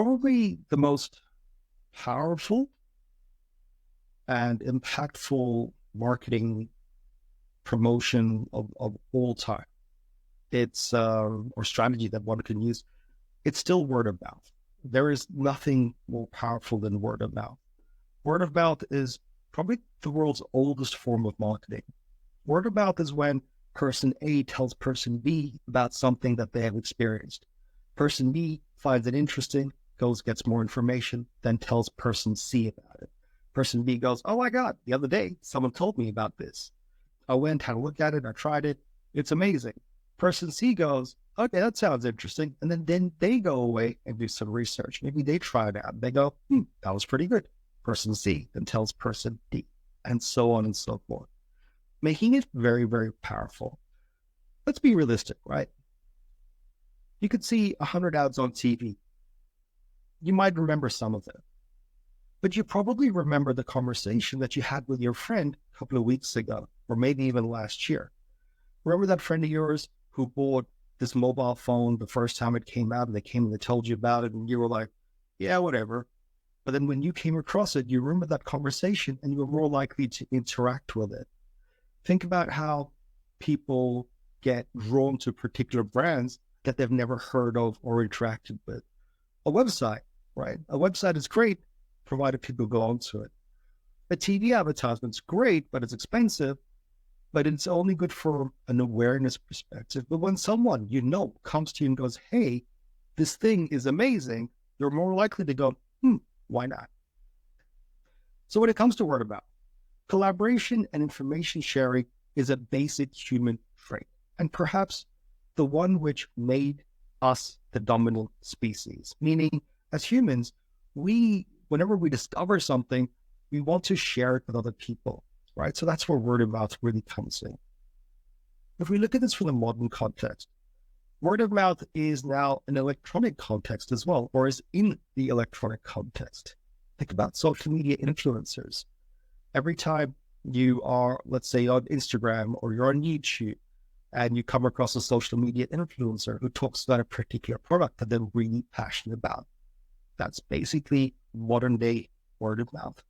Probably the most powerful and impactful marketing promotion of all time. It's or strategy that one can use. It's still word of mouth. There is nothing more powerful than word of mouth. Word of mouth is probably the world's oldest form of marketing. Word of mouth is when person A tells person B about something that they have experienced. Person B finds it interesting, goes, gets more information, then tells person C about it. Person B goes, oh my God, the other day, someone told me about this. I went, had a look at it, I tried it. It's amazing. Person C goes, okay, that sounds interesting. And then they go away and do some research. Maybe they try it out. They go, that was pretty good. Person C then tells person D, and so on and so forth, making it very, very powerful. Let's be realistic, right? You could see 100 ads on TV. You might remember some of them, but you probably remember the conversation that you had with your friend a couple of weeks ago, or maybe even last year. Remember that friend of yours who bought this mobile phone the first time it came out, and they came and they told you about it, and you were like, yeah, whatever. But then when you came across it, you remember that conversation and you were more likely to interact with it. Think about how people get drawn to particular brands that they've never heard of or interacted with. A website, right? A website is great, provided people go onto it. A TV advertisement's great, but it's expensive, but it's only good for an awareness perspective. But when someone you know comes to you and goes, hey, this thing is amazing, you're more likely to go, why not? So when it comes to word of mouth, collaboration and information sharing is a basic human trait, and perhaps the one which made us the dominant species. Meaning, as humans, whenever we discover something, we want to share it with other people, right? So that's where word of mouth really comes in. If we look at this from the modern context, word of mouth is now an electronic context as well, or is in the electronic context. Think about social media influencers. Every time you are, let's say, on Instagram or you're on YouTube, and you come across a social media influencer who talks about a particular product that they're really passionate about, that's basically modern day word of mouth.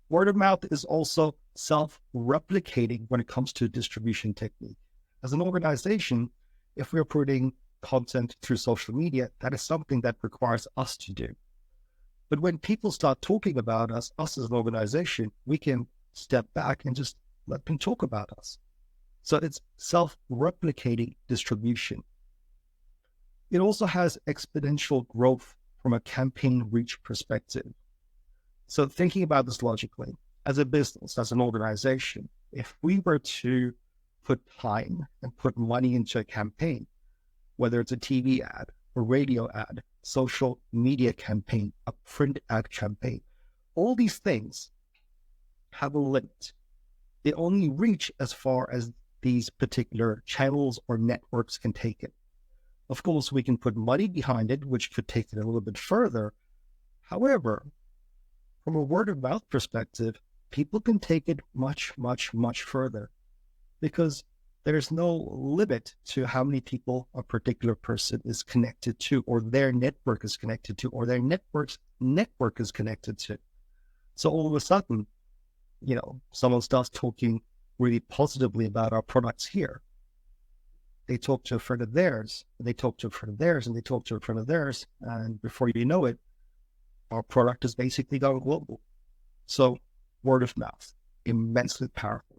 Word of mouth is also self-replicating when it comes to distribution technique. As an organization, if we're putting content through social media, that is something that requires us to do. But when people start talking about us as an organization, we can step back and just let them talk about us. So it's self-replicating distribution. It also has exponential growth from a campaign reach perspective. So thinking about this logically, as a business, as an organization, if we were to put time and put money into a campaign, whether it's a TV ad, a radio ad, social media campaign, a print ad campaign, all these things have a limit. They only reach as far as these particular channels or networks can take it. Of course, we can put money behind it, which could take it a little bit further. However, from a word of mouth perspective, people can take it much, much, much further, because there's no limit to how many people a particular person is connected to, or their network is connected to, or their network's network is connected to. So all of a sudden, someone starts talking really positively about our products here. They talk to a friend of theirs, and they talk to a friend of theirs, and they talk to a friend of theirs. And before you know it, our product is basically gone global. So word of mouth, immensely powerful.